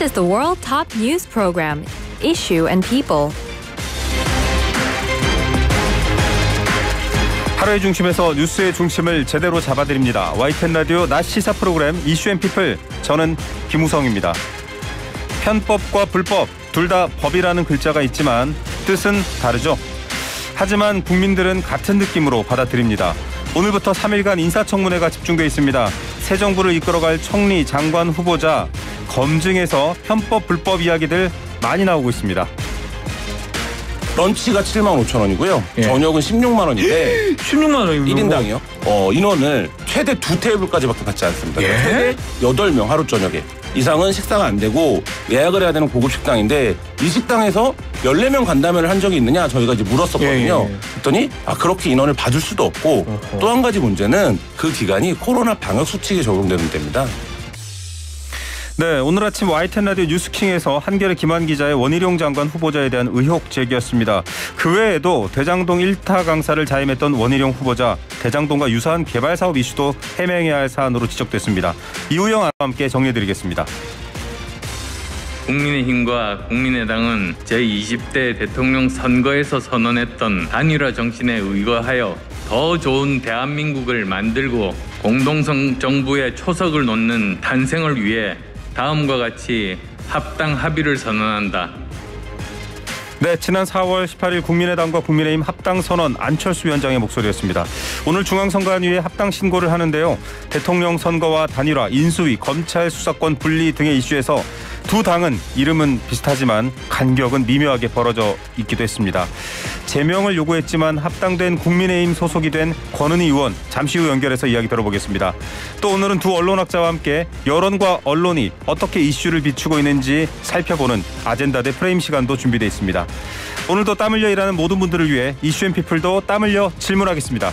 This is the world top news program, Issue and People. 하루의 중심에서 뉴스의 중심을 제대로 잡아드립니다. YTN 라디오 낮 시사 프로그램 이슈 앤 피플, 저는 김우성입니다. 편법과 불법, 둘 다 법이라는 글자가 있지만 뜻은 다르죠. 하지만 국민들은 같은 느낌으로 받아들입니다. 오늘부터 3일간 인사청문회가 집중돼 있습니다. 새 정부를 이끌어갈 총리, 장관 후보자 검증에서 편법, 불법 이야기들 많이 나오고 있습니다. 런치가 75,000원이고요. 예. 저녁은 16만 원인데 16만 원이면 1인당이요. 인원을 최대 2테이블까지밖에 받지 않습니다. 예? 최대 8명 하루 저녁에 이상은 식사가 안 되고 예약을 해야 되는 고급 식당인데 이 식당에서 14명 간다면 한 적이 있느냐 저희가 이제 물었었거든요. 예. 그랬더니 그렇게 인원을 받을 수도 없고 또 한 가지 문제는 그 기간이 코로나 방역 수칙에 적용되는 데입니다. 네, 오늘 아침 YTN 라디오 뉴스킹에서 한겨레 김한 기자의 원희룡 장관 후보자에 대한 의혹 제기였습니다. 그 외에도 대장동 1타 강사를 자임했던 원희룡 후보자, 대장동과 유사한 개발 사업 이슈도 해명해야 할 사안으로 지적됐습니다. 이우영 아나운서와 함께 정리해드리겠습니다. 국민의힘과 국민의당은 제20대 대통령 선거에서 선언했던 단일화 정신에 의거하여 더 좋은 대한민국을 만들고 공동성 정부의 초석을 놓는 탄생을 위해 다음과 같이 합당 합의를 선언한다. 네, 지난 4월 18일 국민의당과 국민의힘 합당 선언, 안철수 위원장의 목소리였습니다. 오늘 중앙선관위에 합당 신고를 하는데요. 대통령 선거와 단일화, 인수위, 검찰 수사권 분리 등의 이슈에서 두 당은 이름은 비슷하지만 간격은 미묘하게 벌어져 있기도 했습니다. 제명을 요구했지만 합당된 국민의힘 소속이 된 권은희 의원, 잠시 후 연결해서 이야기 들어보겠습니다. 또 오늘은 두 언론학자와 함께 여론과 언론이 어떻게 이슈를 비추고 있는지 살펴보는 아젠다 대 프레임 시간도 준비되어 있습니다. 오늘도 땀 흘려 일하는 모든 분들을 위해 이슈 앤 피플도 땀 흘려 질문하겠습니다.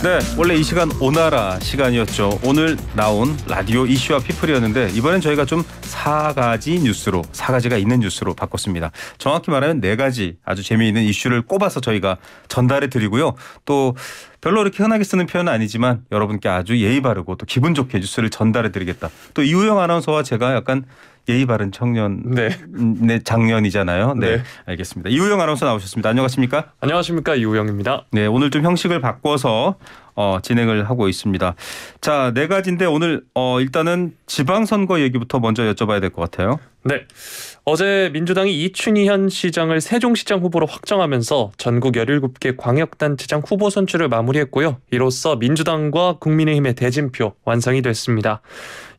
네, 원래 이 시간 오나라 시간이었죠. 오늘 나온 라디오 이슈와 피플이었는데 이번엔 저희가 좀 4가지가 있는 뉴스로 바꿨습니다. 정확히 말하면 4가지 아주 재미있는 이슈를 꼽아서 저희가 전달해 드리고요. 또 별로 이렇게 흔하게 쓰는 표현은 아니지만 여러분께 아주 예의 바르고 또 기분 좋게 뉴스를 전달해 드리겠다. 또 이우영 아나운서와 제가 약간 예의 바른 청년 네, 작년이잖아요. 네, 알겠습니다. 이우영 아나운서 나오셨습니다. 안녕하십니까? 안녕하십니까, 이우영입니다. 네, 오늘 좀 형식을 바꿔서 진행을 하고 있습니다. 자, 4가지인데 오늘 일단은 지방선거 얘기부터 먼저 여쭤봐야 될 것 같아요. 네, 어제 민주당이 이춘희현 시장을 세종시장 후보로 확정하면서 전국 17개 광역단체장 후보 선출을 마무리했고요. 이로써 민주당과 국민의힘의 대진표 완성이 됐습니다.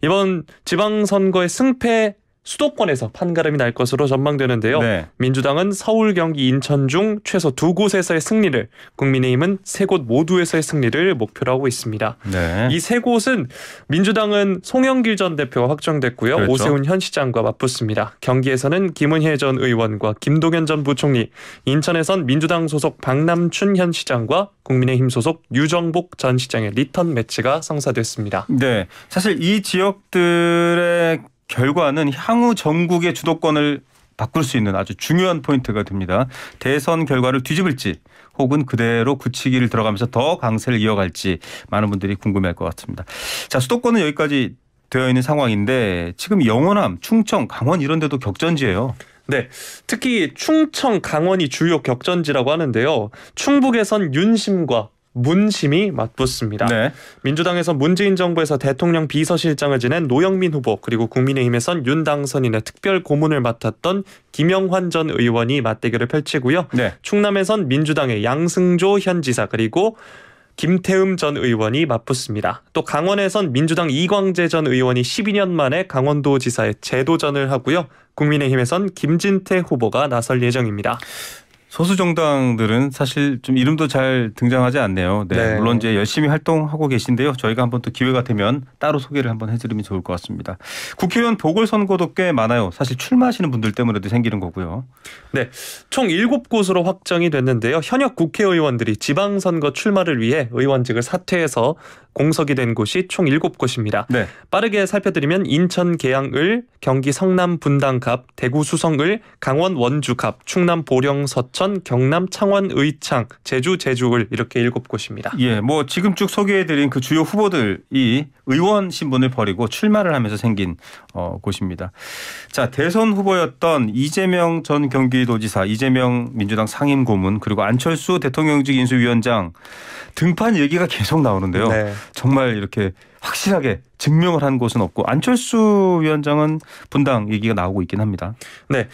이번 지방선거의 승패 수도권에서 판가름이 날 것으로 전망되는데요. 네. 민주당은 서울, 경기, 인천 중 최소 2곳에서의 승리를, 국민의힘은 3곳 모두에서의 승리를 목표로 하고 있습니다. 네. 이 3곳은 민주당은 송영길 전 대표가 확정됐고요. 그렇죠. 오세훈 현 시장과 맞붙습니다. 경기에서는 김은혜 전 의원과 김동연 전 부총리, 인천에선 민주당 소속 박남춘 현 시장과 국민의힘 소속 유정복 전 시장의 리턴 매치가 성사됐습니다. 네, 사실 이 지역들의 결과는 향후 전국의 주도권을 바꿀 수 있는 아주 중요한 포인트가 됩니다. 대선 결과를 뒤집을지 혹은 그대로 굳히기를 들어가면서 더 강세를 이어갈지 많은 분들이 궁금해할 것 같습니다. 자, 수도권은 여기까지 되어 있는 상황인데 지금 영호남, 충청, 강원 이런 데도 격전지예요. 네, 특히 충청, 강원이 주요 격전지라고 하는데요. 충북에선 윤심과 문심이 맞붙습니다. 네. 민주당에선 문재인 정부에서 대통령 비서실장을 지낸 노영민 후보, 그리고 국민의힘에선 윤 당선인의 특별 고문을 맡았던 김영환 전 의원이 맞대결을 펼치고요. 네. 충남에선 민주당의 양승조 현 지사, 그리고 김태흠 전 의원이 맞붙습니다. 또 강원에선 민주당 이광재 전 의원이 12년 만에 강원도지사에 재도전을 하고요. 국민의힘에선 김진태 후보가 나설 예정입니다. 소수 정당들은 사실 좀 이름도 잘 등장하지 않네요. 네, 네. 물론 이제 열심히 활동하고 계신데요. 저희가 한번 또 기회가 되면 따로 소개를 한번 해드리면 좋을 것 같습니다. 국회의원 보궐선거도 꽤 많아요. 사실 출마하시는 분들 때문에도 생기는 거고요. 네, 총 7곳으로 확정이 됐는데요. 현역 국회의원들이 지방선거 출마를 위해 의원직을 사퇴해서 공석이 된 곳이 총 7곳입니다. 네. 빠르게 살펴드리면 인천 계양을, 경기 성남 분당갑, 대구 수성을, 강원 원주갑, 충남 보령 서천, 경남 창원 의창, 제주 제주을 이렇게 7곳입니다. 예, 뭐 지금 쭉 소개해드린 그 주요 후보들이 의원 신분을 버리고 출마를 하면서 생긴 곳입니다. 자, 대선 후보였던 이재명 전 경기도지사, 이재명 민주당 상임고문, 그리고 안철수 대통령직 인수위원장 등판 얘기가 계속 나오는데요. 네. 정말 이렇게 확실하게 증명을 한 곳은 없고 안철수 위원장은 분당 얘기가 나오고 있긴 합니다. 네.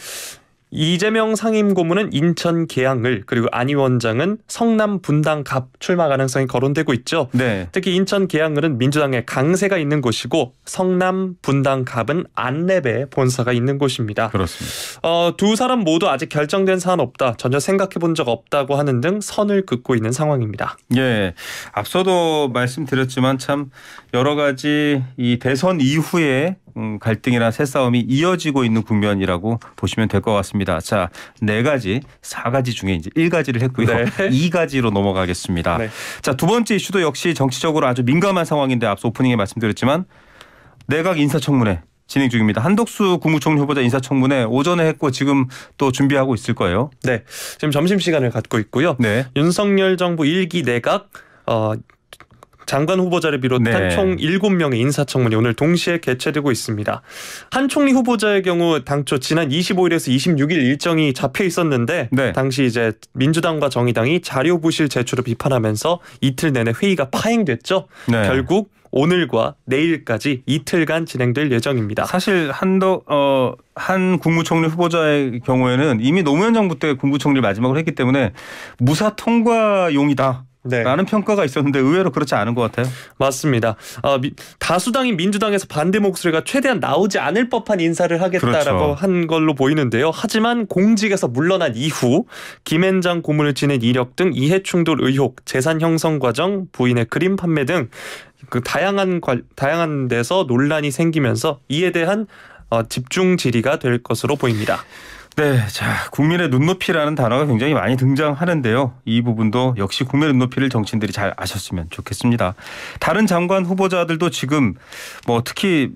이재명 상임고문은 인천 계양을, 그리고 안 위원장은 성남 분당갑 출마 가능성이 거론되고 있죠. 네. 특히 인천 계양을은 민주당의 강세가 있는 곳이고 성남 분당갑은 안랩에 본사가 있는 곳입니다. 그렇습니다. 두 사람 모두 아직 결정된 사안 없다, 전혀 생각해 본 적 없다고 하는 등 선을 긋고 있는 상황입니다. 예, 앞서도 말씀드렸지만 참 여러 가지 이 대선 이후에 갈등이나 새싸움이 이어지고 있는 국면이라고 보시면 될 것 같습니다. 자, 4가지 중에 이제 1가지를 했고요. 네. 2가지로 넘어가겠습니다. 네. 자, 두 번째 이슈도 역시 정치적으로 아주 민감한 상황인데 앞서 오프닝에 말씀드렸지만 내각 인사청문회 진행 중입니다. 한덕수 국무총리 후보자 인사청문회 오전에 했고 지금 또 준비하고 있을 거예요. 네, 지금 점심시간을 갖고 있고요. 네. 윤석열 정부 1기 내각 장관 후보자를 비롯한 네. 총 7명의 인사청문회 오늘 동시에 개최되고 있습니다. 한 총리 후보자의 경우 당초 지난 25일에서 26일 일정이 잡혀 있었는데 네. 당시 이제 민주당과 정의당이 자료 부실 제출을 비판하면서 이틀 내내 회의가 파행됐죠. 네. 결국 오늘과 내일까지 이틀간 진행될 예정입니다. 사실 한 국무총리 후보자의 경우에는 이미 노무현 정부 때 국무총리를 마지막으로 했기 때문에 무사 통과용이다. 네. 라는 평가가 있었는데 의외로 그렇지 않은 것 같아요. 맞습니다. 다수당인 민주당에서 반대 목소리가 최대한 나오지 않을 법한 인사를 하겠다라고 그렇죠. 한 걸로 보이는데요. 하지만 공직에서 물러난 이후 김앤장 고문을 지낸 이력 등 이해충돌 의혹, 재산 형성 과정, 부인의 그림 판매 등 그 다양한 데서 논란이 생기면서 이에 대한 집중 질의가 될 것으로 보입니다. 네, 자, 국민의 눈높이라는 단어가 굉장히 많이 등장하는데요. 이 부분도 역시 국민의 눈높이를 정치인들이 잘 아셨으면 좋겠습니다. 다른 장관 후보자들도 지금 뭐 특히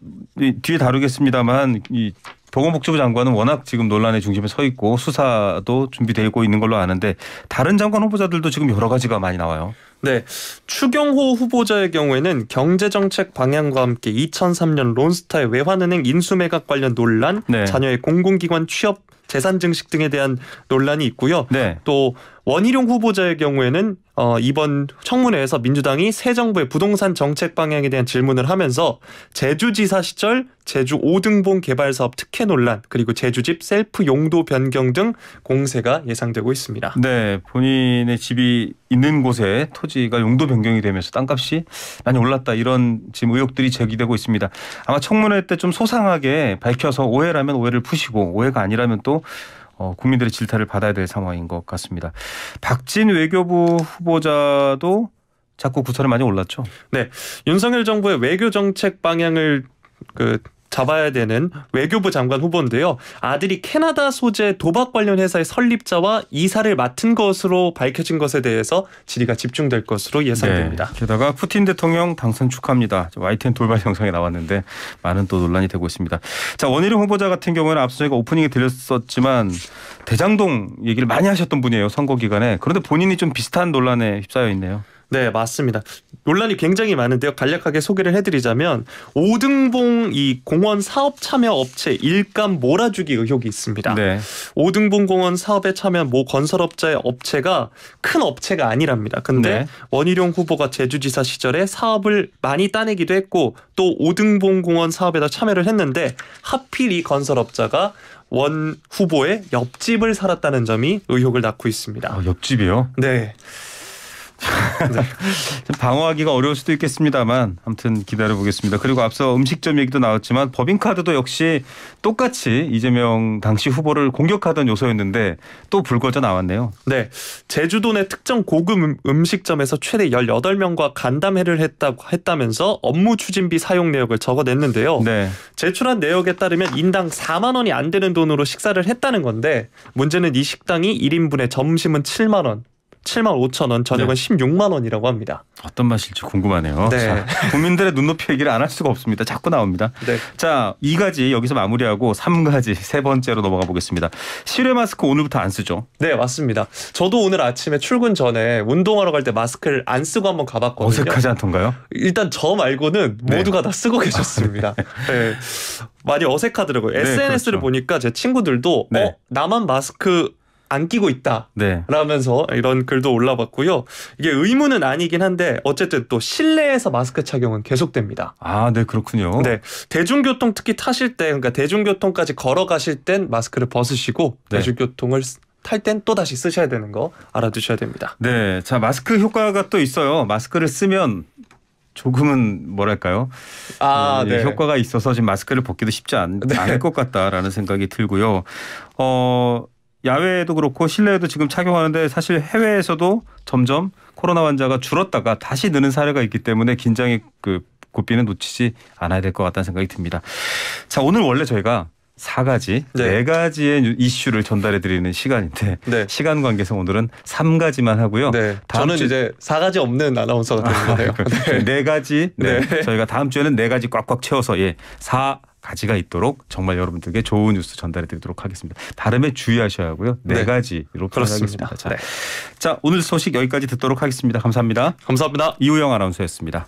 뒤에 다루겠습니다만 이 보건복지부 장관은 워낙 지금 논란의 중심에 서 있고 수사도 준비되고 있는 걸로 아는데 다른 장관 후보자들도 지금 여러 가지가 많이 나와요. 네, 추경호 후보자의 경우에는 경제정책 방향과 함께 2003년 론스타의 외환은행 인수매각 관련 논란, 네. 자녀의 공공기관 취업, 재산 증식 등에 대한 논란이 있고요. 네. 또 원희룡 후보자의 경우에는 이번 청문회에서 민주당이 새 정부의 부동산 정책 방향에 대한 질문을 하면서 제주지사 시절 제주 5등봉 개발 사업 특혜 논란, 그리고 제주집 셀프 용도 변경 등 공세가 예상되고 있습니다. 네, 본인의 집이 있는 곳에 토지가 용도 변경이 되면서 땅값이 많이 올랐다 이런 지금 의혹들이 제기되고 있습니다. 아마 청문회 때 좀 소상하게 밝혀서 오해라면 오해를 푸시고 오해가 아니라면 또 국민들의 질타를 받아야 될 상황인 것 같습니다. 박진 외교부 후보자도 자꾸 구설에 많이 올랐죠. 네, 윤석열 정부의 외교 정책 방향을 잡아야 되는 외교부 장관 후보인데요. 아들이 캐나다 소재 도박 관련 회사의 설립자와 이사를 맡은 것으로 밝혀진 것에 대해서 질의가 집중될 것으로 예상됩니다. 네, 게다가 푸틴 대통령 당선 축하합니다. YTN 돌발 영상에 나왔는데 많은 또 논란이 되고 있습니다. 자, 원희룡 후보자 같은 경우에는 앞서 저희가 오프닝에 들렸었지만 대장동 얘기를 많이 하셨던 분이에요. 선거 기간에. 그런데 본인이 좀 비슷한 논란에 휩싸여 있네요. 네, 맞습니다. 논란이 굉장히 많은데요. 간략하게 소개를 해드리자면 5등봉 이 공원 사업 참여 업체 일감 몰아주기 의혹이 있습니다. 네. 5등봉 공원 사업에 참여한 모 건설업자의 업체가 큰 업체가 아니랍니다. 근데 네. 원희룡 후보가 제주지사 시절에 사업을 많이 따내기도 했고 또 5등봉 공원 사업에다 참여를 했는데 하필 이 건설업자가 원 후보의 옆집을 살았다는 점이 의혹을 낳고 있습니다. 옆집이요? 네. 좀 방어하기가 어려울 수도 있겠습니다만 아무튼 기다려보겠습니다. 그리고 앞서 음식점 얘기도 나왔지만 법인카드도 역시 똑같이 이재명 당시 후보를 공격하던 요소였는데 또 불거져 나왔네요. 네, 제주도 내 특정 고급 음식점에서 최대 18명과 간담회를 했다면서 업무 추진비 사용 내역을 적어냈는데요. 네. 제출한 내역에 따르면 인당 4만 원이 안 되는 돈으로 식사를 했다는 건데 문제는 이 식당이 1인분에 점심은 7만 원. 7만 5천 원, 저녁은 16만 원이라고 합니다. 어떤 맛일지 궁금하네요. 네. 자, 국민들의 눈높이 얘기를 안 할 수가 없습니다. 자꾸 나옵니다. 네. 자, 2가지 여기서 마무리하고 3가지 세 번째로 넘어가 보겠습니다. 실외 마스크 오늘부터 안 쓰죠? 네, 맞습니다. 저도 오늘 아침에 출근 전에 운동하러 갈 때 마스크를 안 쓰고 한번 가봤거든요. 어색하지 않던가요? 일단 저 말고는 네. 모두가 다 쓰고 계셨습니다. 네. 많이 어색하더라고요. 네, SNS를 그렇죠. 보니까 제 친구들도 네. 나만 마스크 안 끼고 있다. 네. 라면서 이런 글도 올라봤고요. 이게 의무는 아니긴 한데 어쨌든 또 실내에서 마스크 착용은 계속됩니다. 아, 네, 그렇군요. 네, 대중교통 특히 타실 때, 그러니까 대중교통까지 걸어가실 땐 마스크를 벗으시고 네. 대중교통을 탈 땐 또 다시 쓰셔야 되는 거 알아두셔야 됩니다. 네, 자, 마스크 효과가 또 있어요. 마스크를 쓰면 조금은 뭐랄까요? 네. 효과가 있어서 지금 마스크를 벗기도 쉽지 않을 것 같다라는 생각이 들고요. 야외에도 그렇고 실내에도 지금 착용하는데 사실 해외에서도 점점 코로나 환자가 줄었다가 다시 느는 사례가 있기 때문에 긴장의 그 고삐는 놓치지 않아야 될 것 같다는 생각이 듭니다. 자, 오늘 원래 저희가 4가지, 네. 4가지의 이슈를 전달해 드리는 시간인데 네. 시간 관계상 오늘은 3가지만 하고요. 네, 다음 저는 이제 4가지 없는 아나운서가 되는 거네요. 네. 4가지. 네. 네. 저희가 다음 주에는 4가지 꽉꽉 채워서 4가지가 있도록 정말 여러분들께 좋은 뉴스 전달해 드리도록 하겠습니다. 발음에 주의하셔야 하고요. 네. 4가지로 그렇습니다. 표현하겠습니다. 자, 네. 자, 오늘 소식 여기까지 듣도록 하겠습니다. 감사합니다. 감사합니다. 이우영 아나운서였습니다.